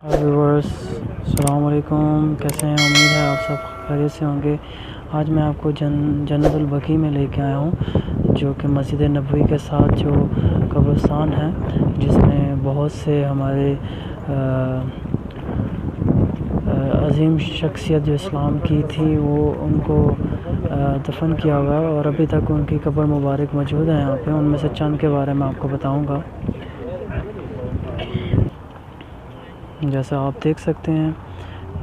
Viewers अस्सलाम वालेकुम, कैसे हैं? उम्मीद है आप सब खैरियत से होंगे। आज मैं आपको जन्नतुल बकी में लेके आया हूँ, जो कि मस्जिद नबवी के साथ जो कब्रिस्तान है, जिसमें बहुत से हमारे अज़ीम शख्सियत जो इस्लाम की थी वो उनको दफन किया हुआ है और अभी तक उनकी कब्र मुबारक मौजूद है यहाँ पे। उनमें से चंद के बारे में आपको बताऊँगा। जैसा आप देख सकते हैं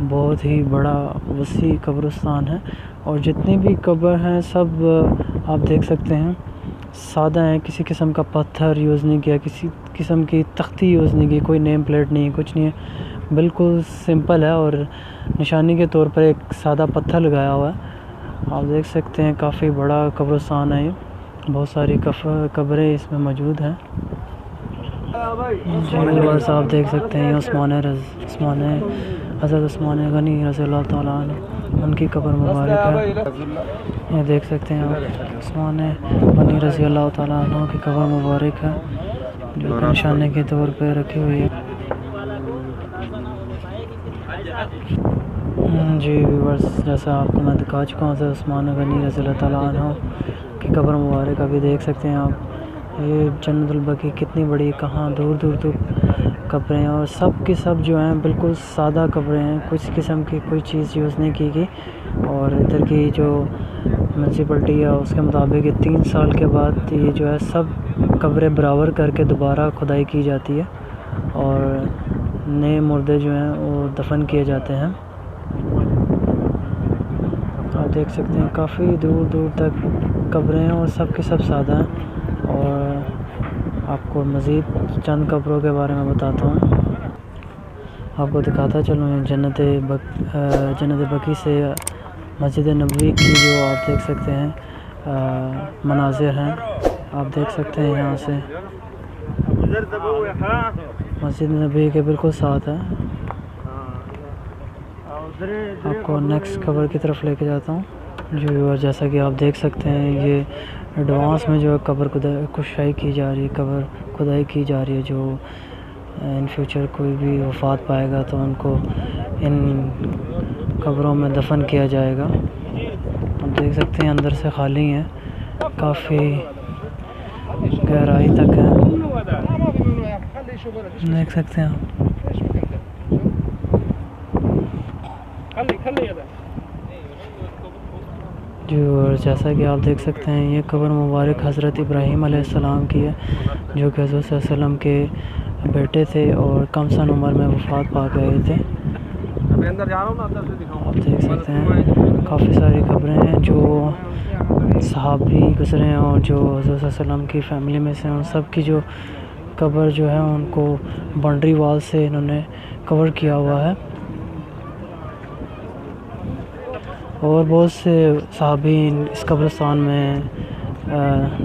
बहुत ही बड़ा वसी कब्रिस्तान है और जितनी भी कब्र हैं सब आप देख सकते हैं सादा हैं। किसी किस्म का पत्थर यूज़ नहीं किया, किसी किस्म की तख्ती यूज़ नहीं की, कोई नेम प्लेट नहीं, कुछ नहीं है, बिल्कुल सिंपल है और निशानी के तौर पर एक सादा पत्थर लगाया हुआ है। आप देख सकते हैं काफ़ी बड़ा कब्रिस्तान है ये, बहुत सारी कब्रें इसमें मौजूद हैं। व्यूअर्स आप देख सकते हैं हज़रत उस्मान गनी रज़ियल्लाहु तआला अन्हु, उनकी कब्र मुबारक है। ये देख सकते हैं आप उस्मान गनी रज़ियल्लाहु तआला अन्हु की कब्र मुबारक है, जो निशाने के तौर पर रखी हुई है। जी व्यूअर्स, जैसा आपको मैं दिखा चुका हूँ उस्मान गनी रज़ियल्लाहु तआला अन्हु की कब्र मुबारक अभी देख सकते हैं आप। ये जन्नतुल बकी कितनी बड़ी, कहाँ दूर दूर तक कब्रें हैं और सब की सब जो हैं बिल्कुल सादा कब्रें हैं, कुछ किस्म की कोई चीज़ यूज़ नहीं की गई। और इधर की जो म्यूनसिपलिटी है उसके मुताबिक 3 साल के बाद ये जो है सब कब्रें बराबर करके दोबारा खुदाई की जाती है और नए मुर्दे जो हैं वो दफन किए जाते हैं। आप देख सकते हैं काफ़ी दूर दूर तक कब्रें हैं और सब के सब सादा हैं। और आपको मज़ीद चंद कब्रों के बारे में बताता हूँ, आपको दिखाता चलूँ। जन्नत बकी से मस्जिद नबवी की जो आप देख सकते हैं मनाज़िर हैं, आप देख सकते हैं यहाँ से मस्जिद नबवी के बिल्कुल साथ है। आपको नेक्स्ट कब्र की तरफ लेके जाता हूँ। जो जैसा कि आप देख सकते हैं ये एडवांस में जो है कब्र खुदाई की जा रही है, कब्र खुदाई की जा रही है। जो इन फ्यूचर कोई भी वफ़ात पाएगा तो उनको इन कब्रों में दफन किया जाएगा। आप देख सकते हैं अंदर से खाली है, काफ़ी गहराई तक है, देख सकते हैं आप। जो जैसा कि आप देख सकते हैं ये कब्र मुबारक हज़रत इब्राहीम अलैहिस्सलाम की है, जो कि हज़रत सल्लल्लाहु अलैहि वसल्लम के बेटे थे और कम सन उम्र में वफ़ात पा गए थे। आप देख सकते हैं काफ़ी सारी कब्रें हैं जो सहाबी गुज़रे हैं और जो हज़रत सल्लल्लाहु अलैहि वसल्लम की फ़ैमिली में से उन सब की जो कब्र जो है उनको बाउंड्री वॉल से इन्होंने कवर किया हुआ है। और बहुत से सहाबी इस कब्रिस्तान में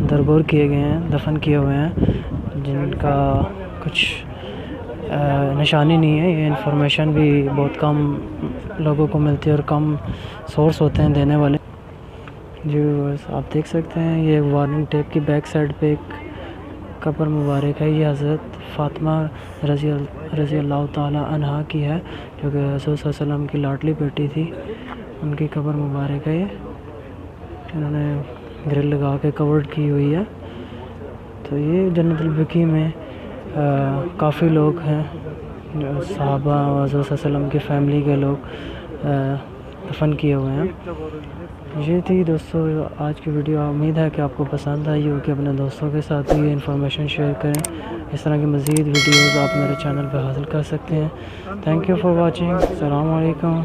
दरगोर किए गए हैं, दफन किए हुए हैं, जिनका कुछ निशानी नहीं है। ये इंफॉर्मेशन भी बहुत कम लोगों को मिलती है और कम सोर्स होते हैं देने वाले। जी आप देख सकते हैं ये वार्निंग टेप की बैक साइड पे एक कब्र मुबारक है। ये हज़रत फ़ातिमा रज़ियल्लाहु तआला अन्हा की है, जो कि रसूल सल्लल्लाहु अलैहि वसल्लम की लाडली बेटी थी, उनकी कब्र मुबारक है। ये इन्होंने ग्रिल लगा के कवर्ड की हुई है। तो ये जन्नतुल बकी में काफ़ी लोग हैं, सहाबा और हज़रत सल्लल्लाहु अलैहि वसल्लम की फ़ैमिली के लोग दफन किए हुए हैं। ये थी दोस्तों आज की वीडियो। उम्मीद है कि आपको पसंद आई हो, कि अपने दोस्तों के साथ भी ये इन्फॉर्मेशन शेयर करें। इस तरह की मज़ीद वीडियोज़ आप मेरे चैनल पर हासिल कर सकते हैं। Thank you for watching. अस्सलाम वालेकुम।